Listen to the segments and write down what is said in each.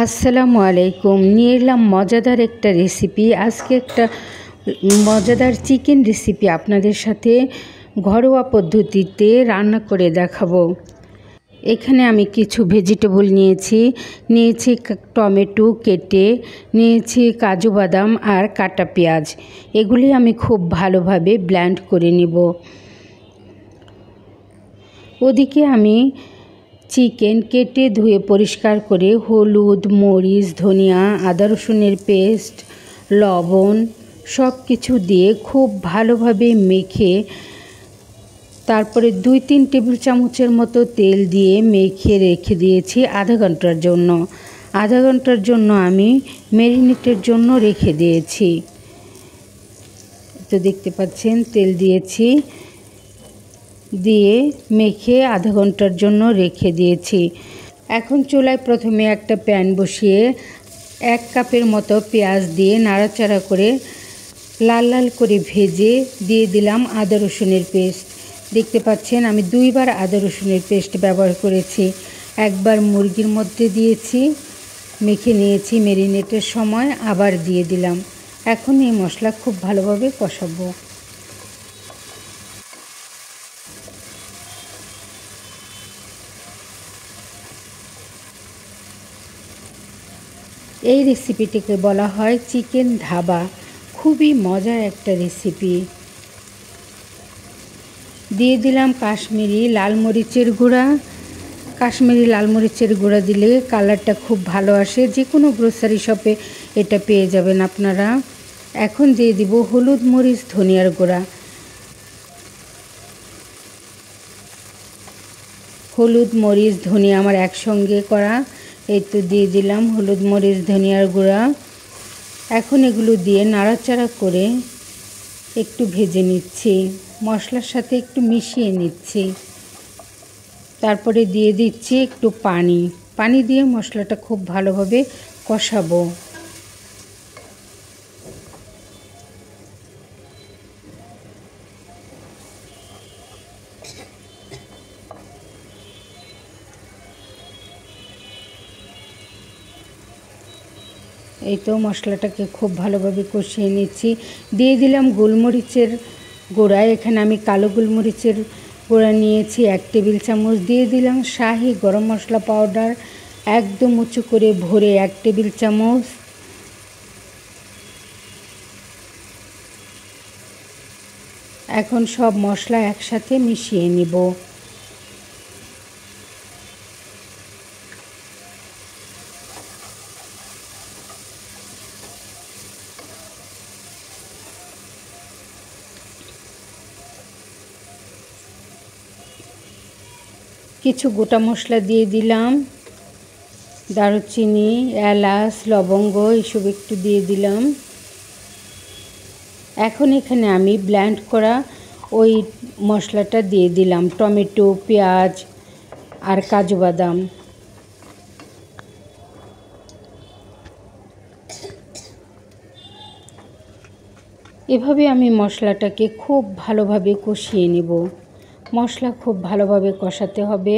আসসালামু আলাইকুম। নিয়ে এলাম মজাদার একটা রেসিপি। আজকে একটা মজাদার চিকেন রেসিপি আপনাদের সাথে ঘরোয়া পদ্ধতিতে রান্না করে দেখাবো। এখানে আমি কিছু ভেজিটেবল নিয়েছি টমেটো কেটে, নিয়েছি কাজু বাদাম আর কাটা পেঁয়াজ। এগুলি আমি খুব ভালোভাবে ব্লেন্ড করে নিব। ওদিকে আমি চিকেন কেটে ধুয়ে পরিষ্কার করে হলুদ, মরিচ, ধনিয়া, আদা রসুনের পেস্ট, লবণ সব কিছু দিয়ে খুব ভালোভাবে মেখে তারপরে 2-3 টেবিল চামচের মতো তেল দিয়ে মেখে রেখে দিয়েছি আধা ঘন্টার জন্য আমি ম্যারিনেটের জন্য রেখে দিয়েছি। তো দেখতে পাচ্ছেন তেল দিয়েছি, দিয়ে মেখে আধা ঘন্টার জন্য রেখে দিয়েছি। এখন চুলায় প্রথমে একটা প্যান বসিয়ে 1 কাপের মতো পেঁয়াজ দিয়ে নাড়াচাড়া করে লাল লাল করে ভেজে দিয়ে দিলাম আদা রসুনের পেস্ট। দেখতে পাচ্ছেন আমি 2 বার আদা রসুনের পেস্ট ব্যবহার করেছি। একবার মুরগির মধ্যে দিয়েছি, মেখে নিয়েছি ম্যারিনেটের সময়, আবার দিয়ে দিলাম। এখন এই মশলা খুব ভালোভাবে কষাবো। এই রেসিপিটিকে বলা হয় চিকেন ধাবা। খুবই মজার একটা রেসিপি। দিয়ে দিলাম কাশ্মীরি লাল মরিচের গুঁড়া দিলে কালারটা খুব ভালো আসে। যে কোনো গ্রোসারি শপে এটা পেয়ে যাবেন আপনারা। এখন দিয়ে দিব হলুদ, মরিচ, ধনিয়ার গুঁড়া। হলুদ, মরিচ, ধনিয়া আমার একসঙ্গে করা। এই তো দিয়ে দিলাম হলুদ, মরিচ, ধনিয়ার গুঁড়া। এখন এগুলো দিয়ে নাড়াচাড়া করে একটু ভেজে নিচ্ছি, মশলার সাথে একটু মিশিয়ে নিচ্ছি। তারপরে দিয়ে দিচ্ছি একটু পানি দিয়ে মশলাটা খুব ভালোভাবে কষাবো। এই তো মশলাটাকে খুব ভালোভাবে কষিয়ে নিচ্ছি। দিয়ে দিলাম গোলমরিচের গুঁড়া। এখানে আমি কালো গোলমরিচের গুঁড়া নিয়েছি 1 টেবিল চামচ। দিয়ে দিলাম শাহি গরম মশলা পাউডার একদম উঁচু করে ভরে 1 টেবিল চামচ। এখন সব মশলা একসাথে মিশিয়ে নিব। কিছু গোটা মশলা দিয়ে দিলাম, দারুচিনি, এলাচ, লবঙ্গ এসব একটু দিয়ে দিলাম। এখন এখানে আমি ব্লেন্ড করা ওই মশলাটা দিয়ে দিলাম, টমেটো, পেঁয়াজ আর কাজু বাদাম। এভাবে আমি মশলাটাকে খুব ভালোভাবে কষিয়ে নেব। মশলা খুব ভালোভাবে কষাতে হবে।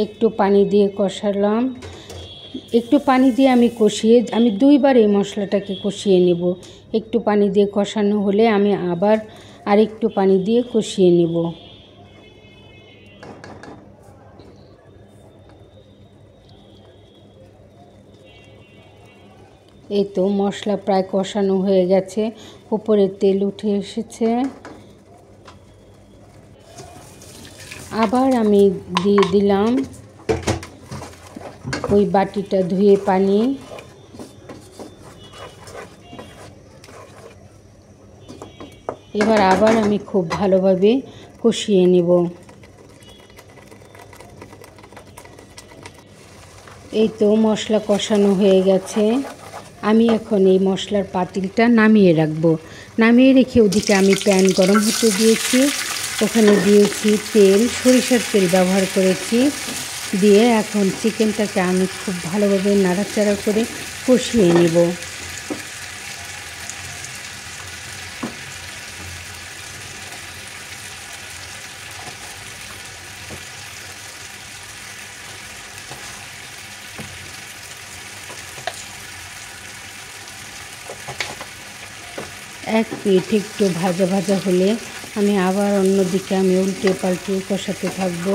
একটু পানি দিয়ে কষালাম। একটু পানি দিয়ে আমি 2 বার এই মশলাটাকে কষিয়ে নেব। একটু পানি দিয়ে কষানো হলে আমি আবার আরেকটু পানি দিয়ে কষিয়ে নেব। এই তো মশলা প্রায় কষানো হয়ে গেছে, উপরে তেল উঠে এসেছে। আবার আমি দিয়ে দিলাম ওই বাটিটা ধুয়ে পানি। এবার আবার আমি খুব ভালোভাবে কষিয়ে নেব। এই তো মশলা কষানো হয়ে গেছে। আমি এখন এই মশলার পাতিলটা নামিয়ে রাখবো। নামিয়ে রেখে ওদিকে আমি প্যান গরম হতে দিয়েছি। ওখানে দিয়েছি তেল, সরিষার তেল ব্যবহার করেছি। দিয়ে এখন চিকেনটাকে আমি খুব ভালোভাবে নাড়াচাড়া করে কষিয়ে নেব। এক পিঠ একটু ভাজা ভাজা হলে আমি আবার অন্যদিকে আমি উল্টে পাল্টে কষাতে থাকবো।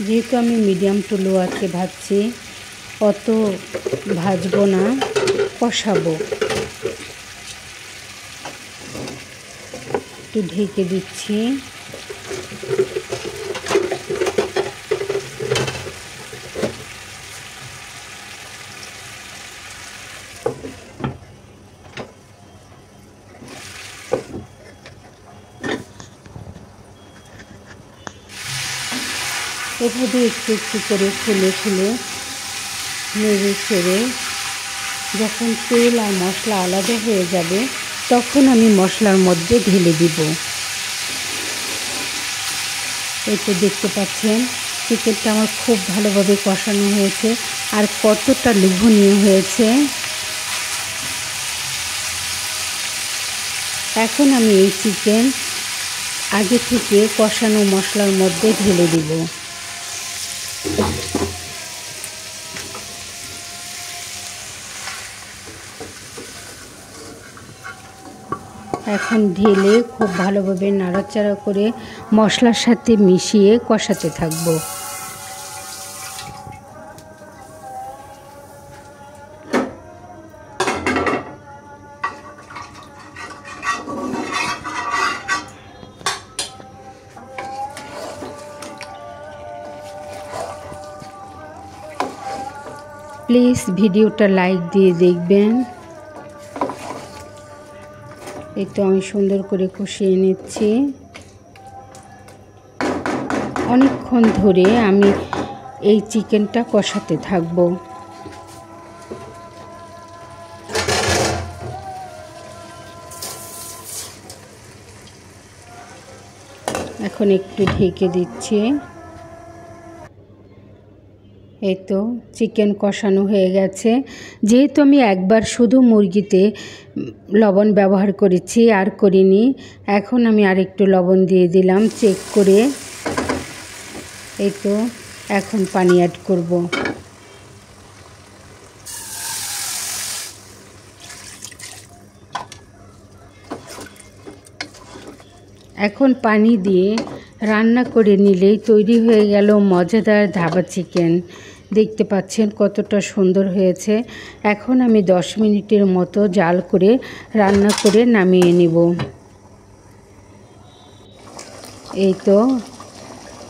যেহেতু আমি মিডিয়াম টু লো আঁচে ভাজছি, অত ভাজবো না, কষাবো। একটু ঢেকে দিচ্ছি। এভাবে একটু একটু করে খুলে খুলে নেড়ে ছেড়ে যখন তেল আর মশলা আলাদা হয়ে যাবে তখন আমি মশলার মধ্যে ঢেলে দিব। এই তো দেখতে পাচ্ছেন চিকেনটা আমার খুব ভালোভাবে কষানো হয়েছে আর কতটা লোভনীয় হয়েছে। এখন আমি এই চিকেন আগে থেকে কষানো মশলার মধ্যে ঢেলে দিব। এখন ঢেলে খুব ভালোভাবে নাড়াচাড়া করে মশলার সাথে মিশিয়ে কষাতে থাকব। প্লিজ ভিডিওটা লাইক দিয়ে দেখবেন। এই তো আমি সুন্দর করে কষিয়ে নিচ্ছি। অনেকক্ষণ ধরে আমি এই চিকেনটা কষাতে থাকব। এখন একটু ঢেকে দিচ্ছি। এই তো চিকেন কষানো হয়ে গেছে। যেহেতু আমি একবার শুধু মুরগিতে লবণ ব্যবহার করেছি আর করিনি, এখন আমি আরেকটু লবণ দিয়ে দিলাম চেক করে। এই তো এখন পানি অ্যাড করব। এখন পানি দিয়ে রান্না করে নিলেই তৈরি হয়ে গেল মজাদার ধাবা চিকেন। দেখতে পাচ্ছেন কতটা সুন্দর হয়েছে। এখন আমি 10 মিনিটের মতো জাল করে রান্না করে নামিয়ে নিব। এই তো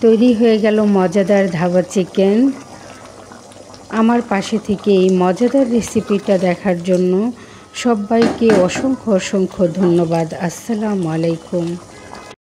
তৈরি হয়ে গেল মজাদার ধাবা চিকেন। আমার পাশে থেকে এই মজাদার রেসিপিটা দেখার জন্য সবাইকে অসংখ্য অসংখ্য ধন্যবাদ। আসসালামু আলাইকুম।